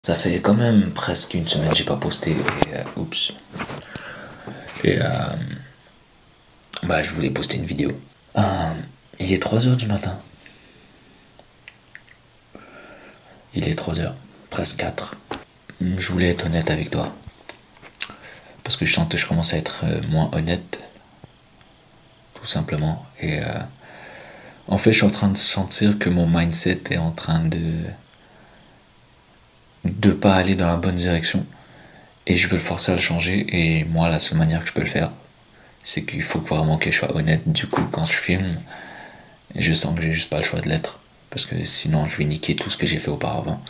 Ça fait quand même presque une semaine que j'ai pas posté et oups. Et je voulais poster une vidéo. Il est 3 heures du matin. Il est 3 heures, presque 4. Je voulais être honnête avec toi. Parce que je sens que je commence à être moins honnête. Tout simplement. Et en fait, je suis en train de sentir que mon mindset est en train de pas aller dans la bonne direction. Et je veux le forcer à le changer. Et moi, la seule manière que je peux le faire, c'est qu'il faut vraiment que je sois honnête. Du coup, quand je filme, je sens que j'ai juste pas le choix de l'être. Parce que sinon, je vais niquer tout ce que j'ai fait auparavant.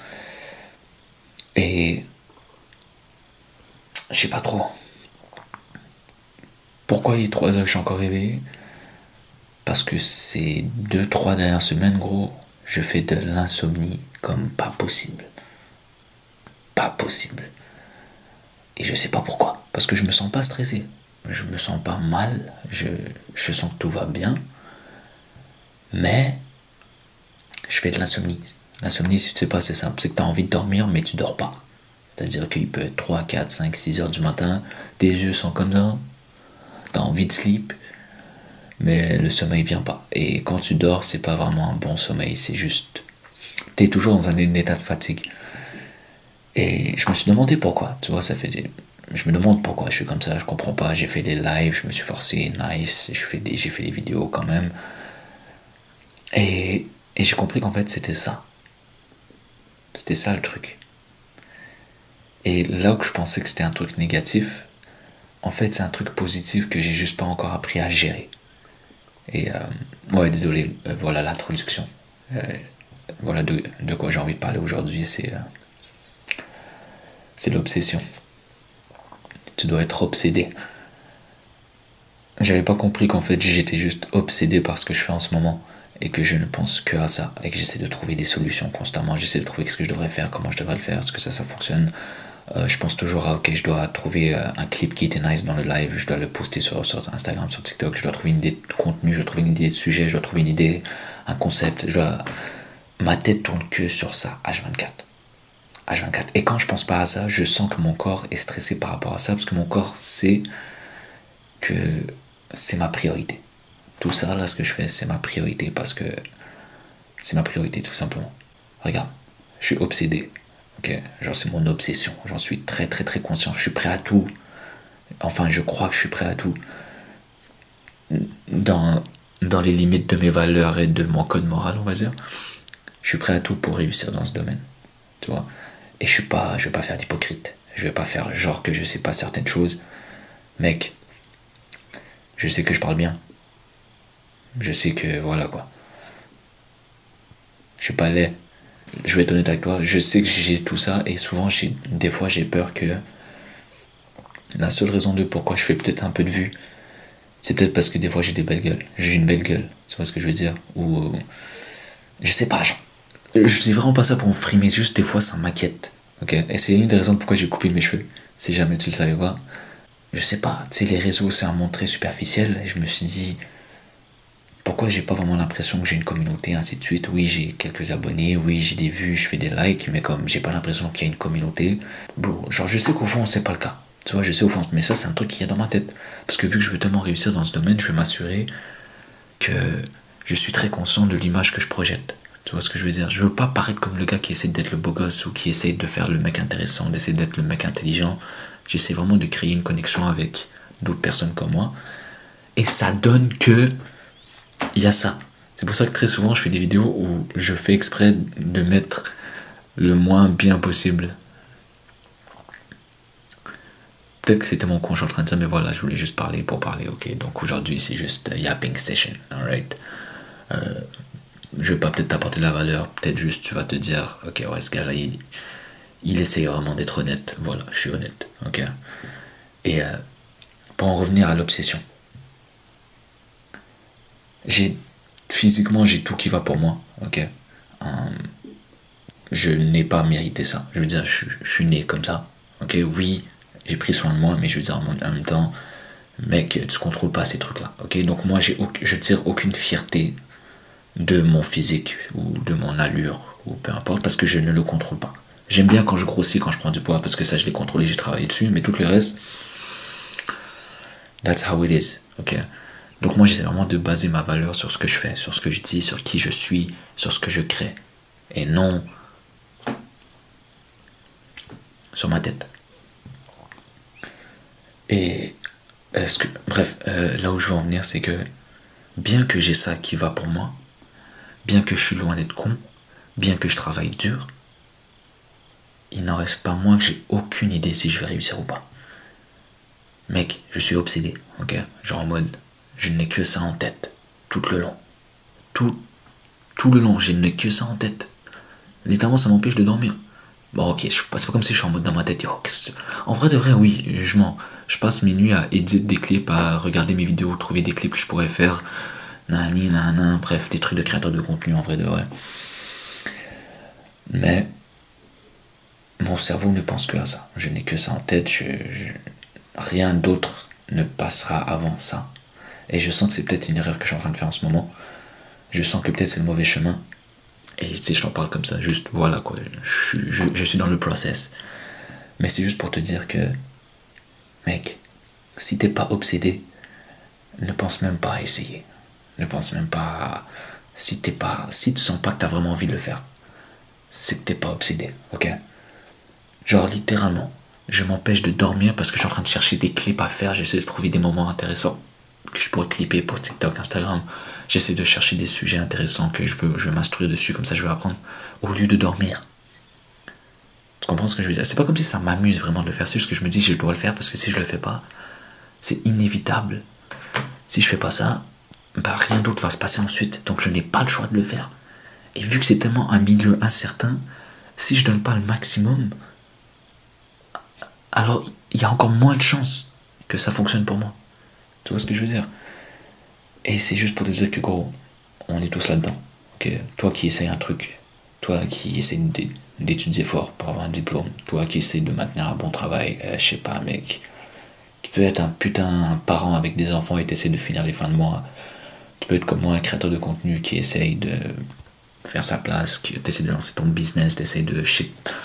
Et je sais pas trop. Pourquoi il est 3 heures que je suis encore réveillé? Parce que ces 2-3 dernières semaines, gros, je fais de l'insomnie comme pas possible. Pas possible. Et je sais pas pourquoi. Parce que je me sens pas stressé. Je me sens pas mal. Je sens que tout va bien. Mais je fais de l'insomnie. L'insomnie, si tu sais pas, c'est simple. C'est que tu as envie de dormir, mais tu dors pas. C'est-à-dire qu'il peut être 3, 4, 5, 6 heures du matin. Tes yeux sont comme ça. Tu as envie de sleep. Mais le sommeil vient pas. Et quand tu dors, c'est pas vraiment un bon sommeil. C'est juste... Tu es toujours dans un état de fatigue. Et je me suis demandé pourquoi. Tu vois, je me demande pourquoi je suis comme ça. Je comprends pas. J'ai fait des lives, je me suis forcé. Nice. J'ai fait des vidéos quand même. Et j'ai compris qu'en fait, c'était ça. C'était ça le truc. Et là où je pensais que c'était un truc négatif, en fait, c'est un truc positif que j'ai juste pas encore appris à gérer. Et ouais, désolé, voilà l'introduction. Voilà de quoi j'ai envie de parler aujourd'hui, c'est l'obsession. Tu dois être obsédé. J'avais pas compris qu'en fait j'étais juste obsédé par ce que je fais en ce moment et que je ne pense que à ça et que j'essaie de trouver des solutions constamment. J'essaie de trouver ce que je devrais faire, comment je devrais le faire, est-ce que ça fonctionne. Je pense toujours à ok, je dois trouver un clip qui était nice dans le live, je dois le poster sur Instagram, sur TikTok, je dois trouver une idée de contenu, je dois trouver une idée de sujet, je dois trouver une idée, un concept, ma tête tourne que sur ça, H24. H24. Et quand je pense pas à ça, je sens que mon corps est stressé par rapport à ça, parce que mon corps sait que c'est ma priorité. Tout ça, là, ce que je fais, c'est ma priorité, parce que c'est ma priorité, tout simplement. Regarde, je suis obsédé. Ok, genre c'est mon obsession, j'en suis très très très conscient, je suis prêt à tout, enfin je crois que je suis prêt à tout, dans les limites de mes valeurs et de mon code moral, on va dire, je suis prêt à tout pour réussir dans ce domaine, tu vois, et je vais pas faire d'hypocrite, je vais pas faire genre que je sais pas certaines choses, mec, je sais que je parle bien, je sais que voilà quoi, je suis pas laid. Je vais être honnête avec toi, je sais que j'ai tout ça et souvent des fois j'ai peur que la seule raison de pourquoi je fais peut-être un peu de vue, c'est peut-être parce que des fois j'ai des belles gueules. J'ai une belle gueule, tu vois ce que je veux dire? Ou je sais pas, genre, je dis vraiment pas ça pour me frimer, juste des fois ça m'inquiète. Ok? Et c'est une des raisons pourquoi j'ai coupé mes cheveux. Si jamais tu le savais pas. Je sais pas, tu sais, les réseaux c'est un monde très superficiel et je me suis dit pourquoi j'ai pas vraiment l'impression que j'ai une communauté, ainsi de suite. Oui, j'ai quelques abonnés, oui, j'ai des vues, je fais des likes, mais comme j'ai pas l'impression qu'il y a une communauté, bro, genre je sais qu'au fond c'est pas le cas. Tu vois, je sais au fond, mais ça c'est un truc qu'il y a dans ma tête. Parce que vu que je veux tellement réussir dans ce domaine, je vais m'assurer que je suis très conscient de l'image que je projette. Tu vois ce que je veux dire? Je veux pas paraître comme le gars qui essaie d'être le beau gosse ou qui essaie de faire le mec intéressant, d'essayer d'être le mec intelligent. J'essaie vraiment de créer une connexion avec d'autres personnes comme moi. Et ça donne que il y a ça. C'est pour ça que très souvent je fais des vidéos où je fais exprès de mettre le moins bien possible. Peut-être que c'était mon con, je suis en train de dire, mais voilà, je voulais juste parler pour parler, ok. Donc aujourd'hui c'est juste yapping session, alright. Je vais pas peut-être t'apporter de la valeur, peut-être juste tu vas te dire, ok, ouais, ce gars-là, il essaye vraiment d'être honnête. Voilà, je suis honnête, ok. Et pour en revenir à l'obsession, physiquement j'ai tout qui va pour moi, ok. Je n'ai pas mérité ça. Je veux dire, je suis né comme ça, ok. Oui, j'ai pris soin de moi, mais je veux dire en même temps, mec, tu contrôles pas ces trucs-là, ok. Donc moi, je tire aucune fierté de mon physique ou de mon allure ou peu importe parce que je ne le contrôle pas. J'aime bien quand je grossis, quand je prends du poids, parce que ça, je l'ai contrôlé, j'ai travaillé dessus. Mais tout le reste, that's how it is. Ok. Donc moi, j'essaie vraiment de baser ma valeur sur ce que je fais, sur ce que je dis, sur qui je suis, sur ce que je crée. Et non sur ma tête. Et bref, là où je veux en venir, c'est que bien que j'ai ça qui va pour moi, bien que je suis loin d'être con, bien que je travaille dur, il n'en reste pas moins que j'ai aucune idée si je vais réussir ou pas. Mec, je suis obsédé, ok? Genre en mode, je n'ai que ça en tête, tout le long. Tout le long, je n'ai que ça en tête. Littéralement, ça m'empêche de dormir. Bon, ok, c'est pas comme si je suis en mode dans ma tête. Yo, en vrai de vrai, oui, je passe mes nuits à éditer des clips, à regarder mes vidéos, trouver des clips que je pourrais faire. Nani, nanana, bref, des trucs de créateur de contenu en vrai de vrai. Mais mon cerveau ne pense que à ça. Je n'ai que ça en tête. Rien d'autre ne passera avant ça. Et je sens que c'est peut-être une erreur que je suis en train de faire en ce moment. Je sens que peut-être c'est le mauvais chemin. Et tu sais, je t'en parle comme ça, juste voilà quoi. Je suis dans le process. Mais c'est juste pour te dire que, mec, si t'es pas obsédé, ne pense même pas à essayer. Ne pense même pas à... Si tu sens pas que t'as vraiment envie de le faire, c'est que t'es pas obsédé, ok? Genre littéralement, je m'empêche de dormir parce que je suis en train de chercher des clips à faire, j'essaie de trouver des moments intéressants que je pourrais clipper pour TikTok, Instagram. J'essaie de chercher des sujets intéressants que je veux m'instruire dessus, comme ça je veux apprendre, au lieu de dormir. Tu comprends ce que je veux dire? C'est pas comme si ça m'amuse vraiment de le faire, c'est juste que je me dis je dois le faire parce que si je le fais pas, c'est inévitable. Si je fais pas ça, bah rien d'autre va se passer ensuite, donc je n'ai pas le choix de le faire. Et vu que c'est tellement un milieu incertain, si je donne pas le maximum, alors il y a encore moins de chances que ça fonctionne pour moi. Tu vois ce que je veux dire? Et c'est juste pour te dire que gros, on est tous là-dedans. Okay? Toi qui essayes un truc, toi qui essayes d'étudier fort pour avoir un diplôme, toi qui essayes de maintenir un bon travail, je sais pas mec, tu peux être un putain un parent avec des enfants et t'essayes de finir les fins de mois. Tu peux être comme moi un créateur de contenu qui essaye de faire sa place, qui t'essayes de lancer ton business, t'essayes de shit.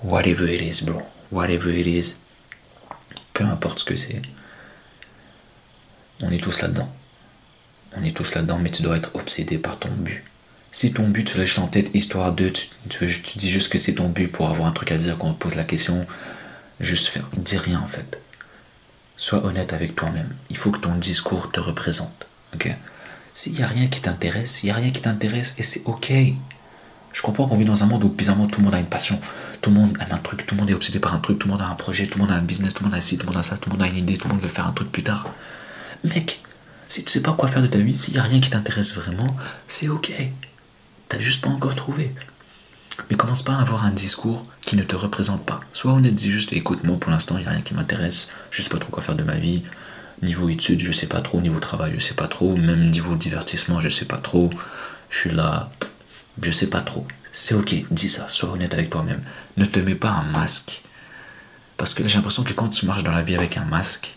Whatever it is bro, whatever it is, peu importe ce que c'est, on est tous là-dedans. On est tous là-dedans, mais tu dois être obsédé par ton but. Si ton but, tu l'as juste en tête, histoire de, tu dis juste que c'est ton but pour avoir un truc à dire quand on te pose la question, juste faire, dis rien en fait. Sois honnête avec toi-même. Il faut que ton discours te représente. Ok? S'il n'y a rien qui t'intéresse, et c'est ok. Je comprends qu'on vit dans un monde où bizarrement tout le monde a une passion, tout le monde aime un truc, tout le monde est obsédé par un truc, tout le monde a un projet, tout le monde a un business, tout le monde a ci, tout le monde a ça, tout le monde a une idée, tout le monde veut faire un truc plus tard. Mec, si tu sais pas quoi faire de ta vie, s'il n'y a rien qui t'intéresse vraiment, c'est ok. T'as juste pas encore trouvé. Mais commence pas à avoir un discours qui ne te représente pas. Sois honnête, dis juste, écoute, moi pour l'instant, il n'y a rien qui m'intéresse, je sais pas trop quoi faire de ma vie. Niveau études, je sais pas trop, niveau travail, je sais pas trop, même niveau divertissement, je sais pas trop. Je suis là, je sais pas trop. C'est ok, dis ça, sois honnête avec toi-même. Ne te mets pas un masque. Parce que j'ai l'impression que quand tu marches dans la vie avec un masque,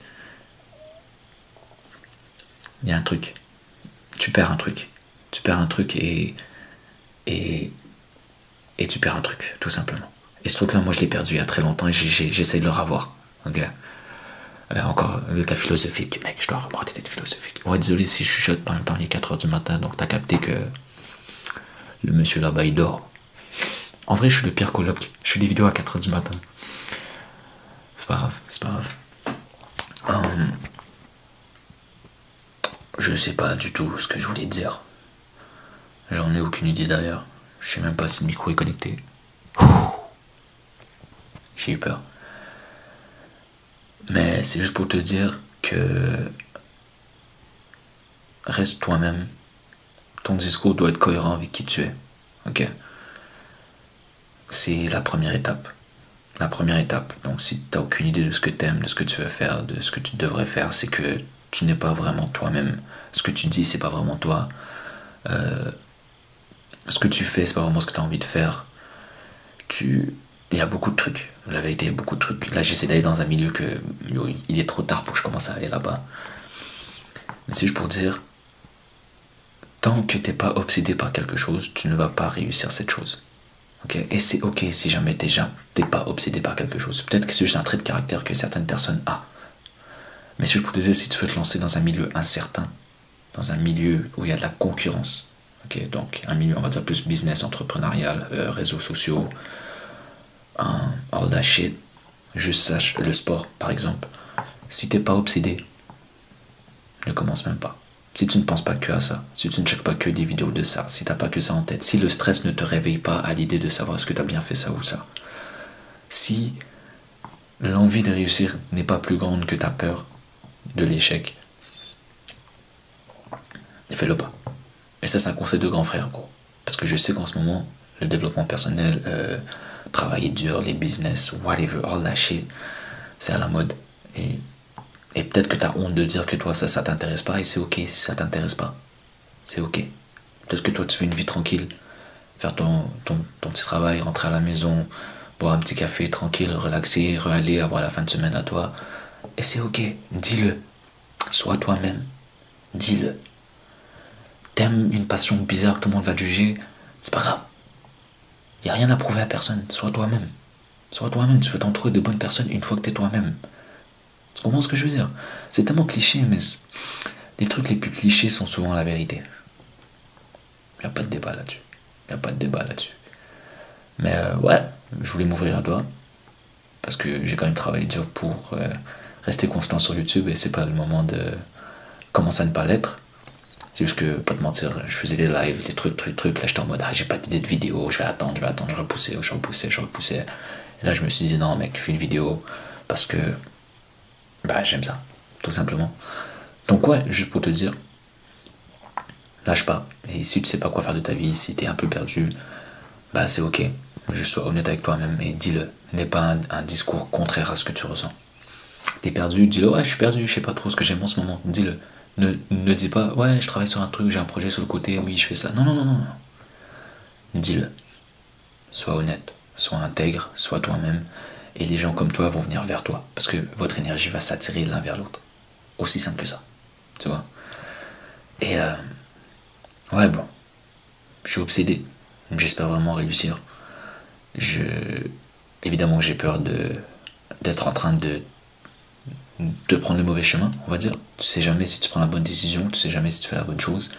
il y a un truc. Tu perds un truc. Tu perds un truc et tu perds un truc, tout simplement. Et ce truc-là, moi, je l'ai perdu il y a très longtemps et j'essaie de le revoir. Ok? Encore le cas philosophique. Mec, je dois arrêter d'être philosophique. Ouais, désolé si je chuchote en même temps, il est 4h du matin, donc t'as capté que le monsieur là-bas, il dort. En vrai, je suis le pire coloc. Je fais des vidéos à 4h du matin. C'est pas grave, c'est pas grave. Je sais pas du tout ce que je voulais te dire. J'en ai aucune idée d'ailleurs. Je sais même pas si le micro est connecté. J'ai eu peur. Mais c'est juste pour te dire que reste toi-même. Ton discours doit être cohérent avec qui tu es. Ok? C'est la première étape. La première étape. Donc si tu n'as aucune idée de ce que tu aimes, de ce que tu veux faire, de ce que tu devrais faire, c'est que tu n'es pas vraiment toi-même. Ce que tu dis, c'est pas vraiment toi. Ce que tu fais, c'est pas vraiment ce que tu as envie de faire. Il y a beaucoup de trucs. La vérité, il y a beaucoup de trucs. Là, j'essaie d'aller dans un milieu que il est trop tard pour que je commence à aller là-bas. Mais c'est juste pour dire, tant que t'es pas obsédé par quelque chose, tu ne vas pas réussir cette chose. Ok, et c'est ok si jamais t'es pas obsédé par quelque chose. Peut-être que c'est juste un trait de caractère que certaines personnes ont. Mais si je peux te dire, si tu veux te lancer dans un milieu incertain, dans un milieu où il y a de la concurrence, ok, donc un milieu, on va dire plus business, entrepreneurial, réseaux sociaux, all that shit, juste sache, le sport par exemple, si t'es pas obsédé, ne commence même pas. Si tu ne penses pas que à ça, si tu ne checkes pas que des vidéos de ça, si t'as pas que ça en tête, si le stress ne te réveille pas à l'idée de savoir est-ce que tu as bien fait ça ou ça, si l'envie de réussir n'est pas plus grande que ta peur de l'échec, fais-le pas. Et ça, c'est un conseil de grand frère, gros. Parce que je sais qu'en ce moment, le développement personnel, travailler dur, les business, whatever, all that shit, c'est à la mode. Et peut-être que tu as honte de dire que toi, ça t'intéresse pas, et c'est ok si ça t'intéresse pas. C'est ok. Peut-être que toi, tu veux une vie tranquille, faire ton petit travail, rentrer à la maison, boire un petit café tranquille, relaxer, aller avoir la fin de semaine à toi. Et c'est ok, dis-le. Sois toi-même, dis-le. T'aimes une passion bizarre que tout le monde va te juger, c'est pas grave. Y a rien à prouver à personne, sois toi-même. Sois toi-même, tu veux t'entourer de bonnes personnes une fois que t'es toi-même. Tu comprends ce que je veux dire? C'est tellement cliché, mais les trucs les plus clichés sont souvent la vérité. Y a pas de débat là-dessus. Y a pas de débat là-dessus. Mais ouais, je voulais m'ouvrir à toi. Parce que j'ai quand même travaillé dur pour rester constant sur YouTube et c'est pas le moment de commencer à ne pas l'être. C'est juste que, pas te mentir, je faisais des lives, des trucs. Là, j'étais en mode, ah, j'ai pas d'idée de vidéo, je vais attendre, je repoussais. Et là, je me suis dit, non, mec, fais une vidéo parce que, bah, j'aime ça, tout simplement. Donc, ouais, juste pour te dire, lâche pas. Et si tu sais pas quoi faire de ta vie, si t'es un peu perdu, bah, c'est ok. Juste sois honnête avec toi-même et dis-le. N'aie pas un discours contraire à ce que tu ressens. T'es perdu, dis-le, ouais, je suis perdu, je sais pas trop ce que j'aime en ce moment, dis-le. Ne dis pas, ouais, je travaille sur un truc, j'ai un projet sur le côté, oui, je fais ça. Non, non, non, non. Dis-le. Sois honnête, sois intègre, sois toi-même. Et les gens comme toi vont venir vers toi. Parce que votre énergie va s'attirer l'un vers l'autre. Aussi simple que ça. Tu vois. Et ouais, bon. Je suis obsédé. J'espère vraiment réussir. Évidemment, j'ai peur d'être en train de prendre le mauvais chemin, on va dire. Tu sais jamais si tu prends la bonne décision, tu sais jamais si tu fais la bonne chose.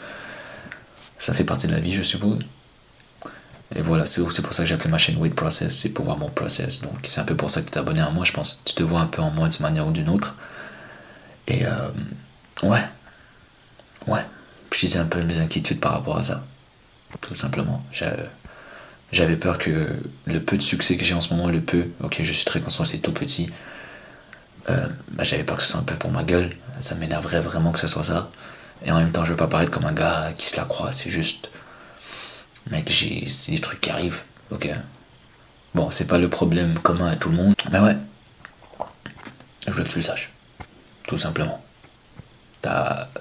Ça fait partie de la vie, je suppose. Et voilà, c'est pour ça que j'ai appelé ma chaîne Wait Process, c'est pour voir mon process. Donc c'est un peu pour ça que tu t'es abonné à moi, je pense. Tu te vois un peu en moi d'une manière ou d'une autre. Et ouais, ouais. Je disais un peu mes inquiétudes par rapport à ça. Tout simplement. J'avais peur que le peu de succès que j'ai en ce moment, ok, je suis très conscient, c'est tout petit. Bah, j'avais peur que ce soit un peu pour ma gueule. Ça m'énerverait vraiment que ce soit ça. Et en même temps, je veux pas paraître comme un gars qui se la croit, c'est juste. Mec, c'est des trucs qui arrivent, ok. Bon, c'est pas le problème commun à tout le monde, mais ouais, je veux que tu le saches, tout simplement.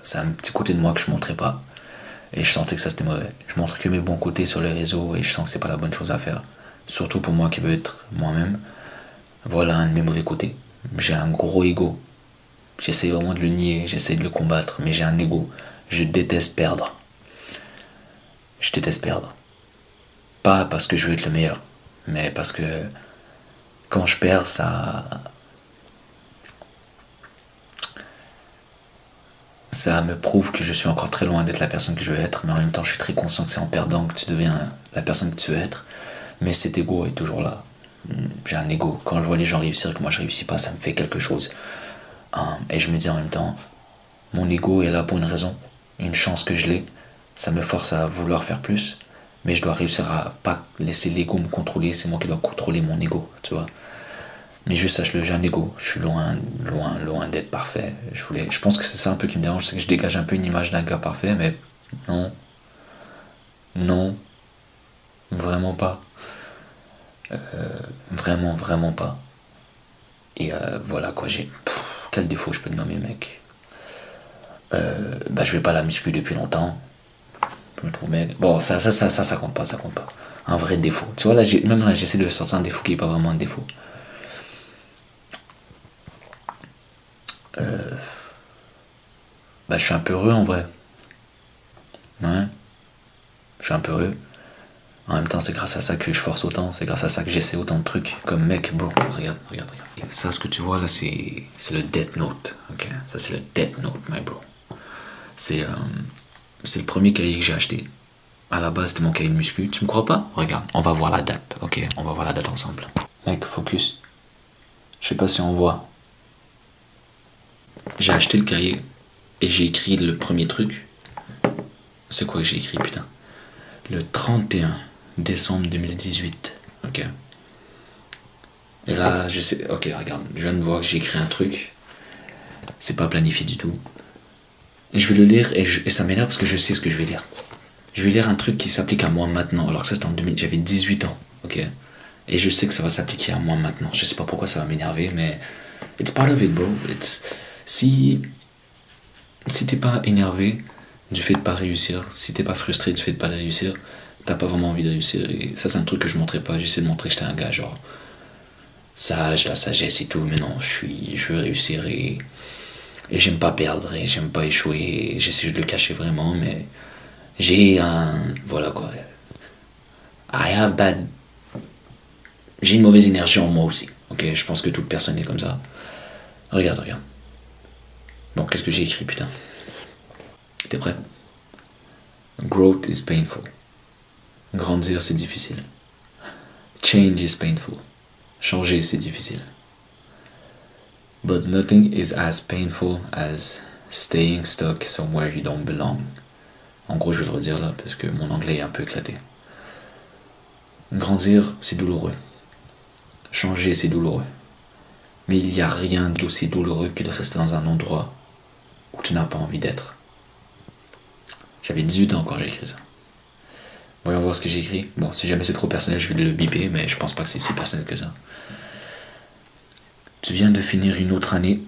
C'est un petit côté de moi que je montrais pas, et je sentais que ça c'était mauvais. Je montre que mes bons côtés sur les réseaux, et je sens que c'est pas la bonne chose à faire. Surtout pour moi qui veux être moi-même. Voilà un de mes mauvais côtés. J'ai un gros ego. J'essaie vraiment de le nier, j'essaie de le combattre, mais j'ai un ego. Je déteste perdre. Je déteste perdre. Pas parce que je veux être le meilleur, mais parce que quand je perds, ça me prouve que je suis encore très loin d'être la personne que je veux être, mais en même temps, je suis très conscient que c'est en perdant que tu deviens la personne que tu veux être. Mais cet ego est toujours là. J'ai un ego. Quand je vois les gens réussir et que moi je réussis pas, ça me fait quelque chose. Et je me dis en même temps, mon ego est là pour une raison, une chance que je l'ai. Ça me force à vouloir faire plus, mais je dois réussir à pas laisser l'ego me contrôler. C'est moi qui dois contrôler mon ego, tu vois. Mais juste sache-le, j'ai un ego. Je suis loin d'être parfait. Je pense que c'est ça un peu qui me dérange, c'est que je dégage un peu une image d'un gars parfait, mais non, non, vraiment pas. Vraiment pas. Et voilà quoi, quel défaut je peux te nommer, mec? Bah, je vais pas à la muscu depuis longtemps. Je me trouve mec. Bon, ça compte pas, ça compte pas. Un vrai défaut. Tu vois, là, même là, j'essaie de sortir un défaut qui est pas vraiment un défaut. Bah, je suis un peu heureux en vrai. Ouais, je suis un peu heureux. En même temps, c'est grâce à ça que je force autant, c'est grâce à ça que j'essaie autant de trucs. Comme mec, bro, regarde. Et ça, ce que tu vois là, c'est le Death Note, ok? Ça, c'est le Death Note, my bro. C'est le premier cahier que j'ai acheté. À la base, c'était mon cahier de muscu. Tu me crois pas? Regarde, on va voir la date, ok? On va voir la date ensemble. Mec, focus. Je sais pas si on voit. J'ai acheté le cahier et j'ai écrit le premier truc. C'est quoi que j'ai écrit, putain? Le 31 décembre 2018, ok? Et là, je sais, ok, regarde, je viens de voir que j'ai écrit un truc. C'est pas planifié du tout. Je vais le lire et ça m'énerve parce que je sais ce que je vais lire. Je vais lire un truc qui s'applique à moi maintenant, alors que ça c'était en 2000, j'avais 18 ans, ok? Et je sais que ça va s'appliquer à moi maintenant. Je sais pas pourquoi ça va m'énerver, mais it's part of it, bro. Si t'es pas énervé du fait de pas réussir, si t'es pas frustré du fait de pas réussir, t'as pas vraiment envie de réussir. Et ça, c'est un truc que je montrais pas. J'essaie de montrer que j'étais un gars genre sage, la sagesse et tout, mais non, je veux réussir et j'aime pas perdre et j'aime pas échouer. J'essaie de le cacher vraiment, mais voilà quoi. J'ai une mauvaise énergie en moi aussi, ok? Je pense que toute personne est comme ça. Regarde. Bon, qu'est-ce que j'ai écrit, putain? T'es prêt? Growth is painful. Grandir, c'est difficile. Change is painful. Changer, c'est difficile. But nothing is as painful as staying stuck somewhere you don't belong. En gros, je vais le redire là, parce que mon anglais est un peu éclaté. Grandir, c'est douloureux. Changer, c'est douloureux. Mais il n'y a rien d'aussi douloureux que de rester dans un endroit où tu n'as pas envie d'être. J'avais 18 ans quand j'ai écrit ça. Voyons voir ce que j'ai écrit. Bon, si jamais c'est trop personnel, je vais le biper, mais je pense pas que c'est si personnel que ça. Tu viens de finir une autre année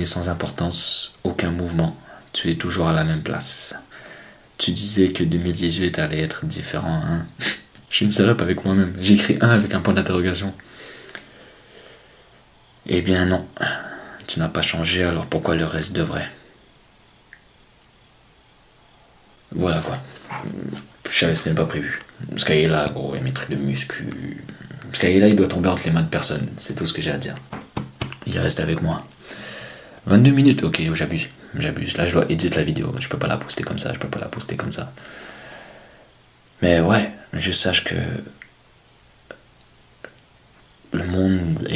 sans importance, aucun mouvement. Tu es toujours à la même place. Tu disais que 2018 allait être différent, hein? Je ne savais pas avec moi-même. J'ai écrit 1 avec un point d'interrogation. Eh bien non, tu n'as pas changé, alors pourquoi le reste devrait? Voilà quoi. Je savais que ce n'était pas prévu. Ce cahier là, gros, il y a mes trucs de muscu. Ce cahier là, il doit tomber entre les mains de personne. C'est tout ce que j'ai à dire. Il reste avec moi. 22 minutes, ok, j'abuse. Là, je dois éditer la vidéo. Je peux pas la poster comme ça, Mais ouais, je sache que le monde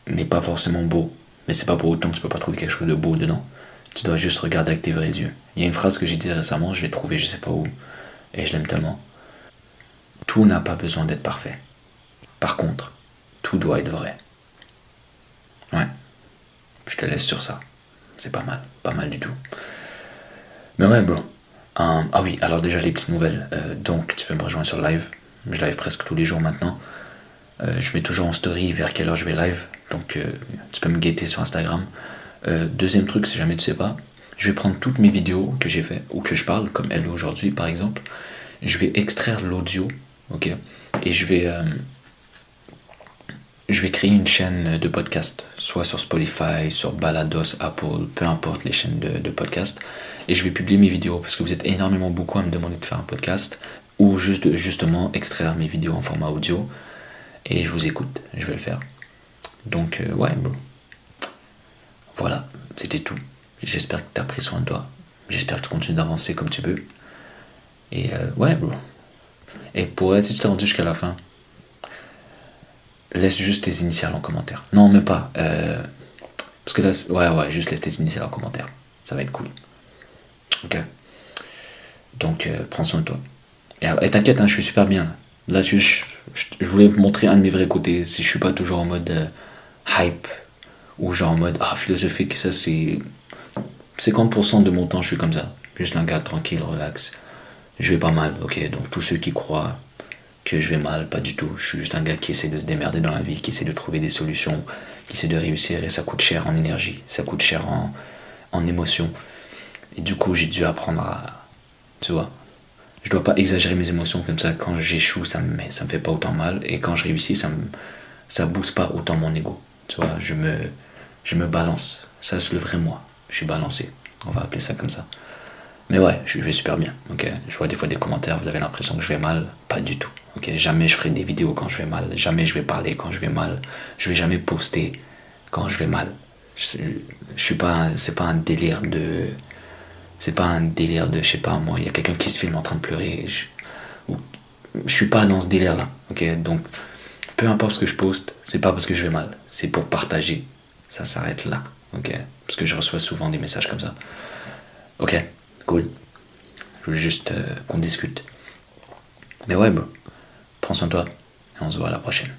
n'est pas forcément beau. Mais c'est pas pour autant que tu peux pas trouver quelque chose de beau dedans. Tu dois juste regarder avec tes vrais yeux. Il y a une phrase que j'ai dit récemment, je l'ai trouvée je sais pas où, et je l'aime tellement. Tout n'a pas besoin d'être parfait. Par contre, tout doit être vrai. Ouais, je te laisse sur ça. C'est pas mal du tout. Mais ouais, bro. Ah oui, alors déjà les petites nouvelles. Donc, tu peux me rejoindre sur live. Je live presque tous les jours maintenant. Je mets toujours en story vers quelle heure je vais live. Donc, tu peux me guetter sur Instagram. Deuxième truc, si jamais tu sais pas, je vais prendre toutes mes vidéos que j'ai fait ou que je parle, comme elle aujourd'hui par exemple. Je vais extraire l'audio, ok, et je vais créer une chaîne de podcast, soit sur Spotify, sur Balados, Apple, peu importe les chaînes de podcast, et je vais publier mes vidéos parce que vous êtes énormément beaucoup à me demander de faire un podcast ou justement extraire mes vidéos en format audio, et je vous écoute, je vais le faire. Donc ouais, bro. Voilà, c'était tout. J'espère que tu as pris soin de toi. J'espère que tu continues d'avancer comme tu peux. Et ouais, bro. Et si tu t'es rendu jusqu'à la fin, laisse juste tes initiales en commentaire. Non, même pas. Parce que là, ouais, juste laisse tes initiales en commentaire. Ça va être cool. Ok. Donc, prends soin de toi. Et t'inquiète, hein, je suis super bien. Là, je voulais vous montrer un de mes vrais côtés. Si je suis pas toujours en mode hype ou genre en mode philosophique, ça c'est 50% de mon temps, je suis comme ça. Juste un gars tranquille, relax. Je vais pas mal, ok. Donc, tous ceux qui croient que je vais mal, pas du tout. Je suis juste un gars qui essaie de se démerder dans la vie, qui essaie de trouver des solutions, qui essaie de réussir, et ça coûte cher en énergie, ça coûte cher en émotions. Et du coup, j'ai dû apprendre à. Tu vois, je dois pas exagérer mes émotions comme ça. Quand j'échoue, ça me fait pas autant mal, et quand je réussis, ça booste pas autant mon ego. Tu vois, je me balance. Ça, c'est le vrai moi. Je suis balancé. On va appeler ça comme ça. Mais ouais, je vais super bien, ok. Je vois des fois des commentaires, vous avez l'impression que je vais mal. Pas du tout, ok. Jamais je ferai des vidéos quand je vais mal. Jamais je vais parler quand je vais mal. Je vais jamais poster quand je vais mal. Je suis pas, c'est pas un délire de, c'est pas un délire de, je sais pas moi, il y a quelqu'un qui se filme en train de pleurer. Je suis pas dans ce délire-là, ok. Donc, peu importe ce que je poste, c'est pas parce que je vais mal, c'est pour partager. Ça s'arrête là, ok. Parce que je reçois souvent des messages comme ça. Ok, cool. Je voulais juste qu'on discute. Mais ouais, bon, prends soin de toi et on se voit à la prochaine.